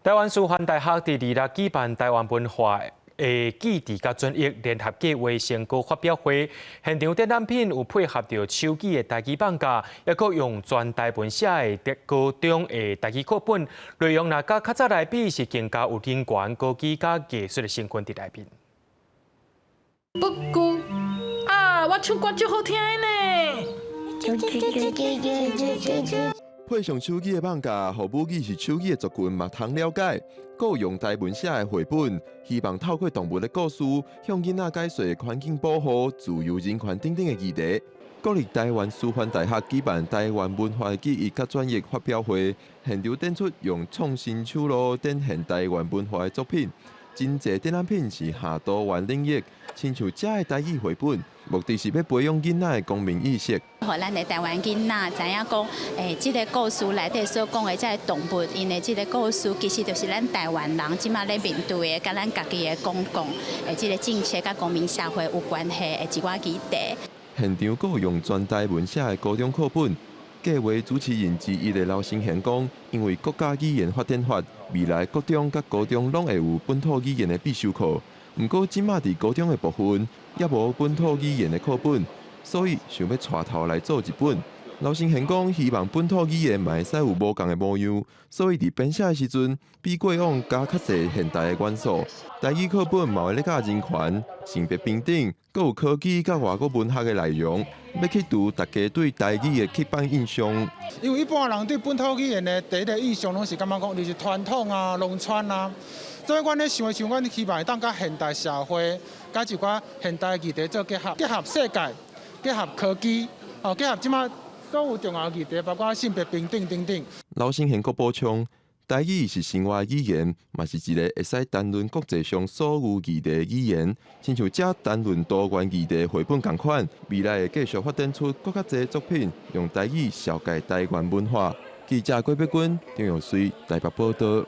台湾师范大学第2日举办台湾文化的记忆甲转译联合计划成果发表会，现场展览品有配合着手机的台语放假，也佫用全台文写的高中的台语课本，内容若甲较早来比是更加有人权、高级甲艺术的成分伫内面。不过啊，我唱歌足好听的呢。配上手机的放假，互母语是手机的族群嘛通了解，佮用台文写的绘本，希望透过动物的故事，向囡仔解说环境保护、自由人权等等的议题。国立台湾师范大学举办台湾文化记忆甲转译发表会，现场展出用创新手路展现台湾文化的作品。真侪展览品是下多元领域，亲像这的台语绘本，目的是要培养囡仔的公民意识。互咱的台湾囡仔知影讲，这个故事内底所讲的这个动物，因的这个故事其实就是咱台湾人即马咧面对的，甲咱家己的公共，这个政策甲公民社会有关系的一寡议题。现场佫用全台文写的高中课本。计划主持人之一的刘成贤讲，因为国家语言发展法，未来国中甲高中拢会有本土语言的必修课。不过，即马伫高中的部分，也无本土语言的课本，所以想要带头来做一本。刘成贤讲，希望本土语言嘛会使有无共的模样，所以伫编写的时阵，比过往加较侪现代的元素。台语课本嘛会咧教人权、性别平等，佮有科技甲外国文学的内容，要去除大家对台语的刻板印象。因为一般人对本土语言的第一个印象拢是感觉讲，就是传统啊、农村啊。所以，阮咧想，阮希望当甲现代社会，甲一寡现代议题做结合，结合世界，结合科技，结合即马所有重要议题，包括性别平等等等。刘成贤阁补充，台语是生活语言，嘛是一个会使谈论国际上所有议题的语言，亲像这谈论多元议题的绘本同款，未来会继续发展出更较侪作品，用台语紹介台湾文化。记者郭碧君、张永水台北报道。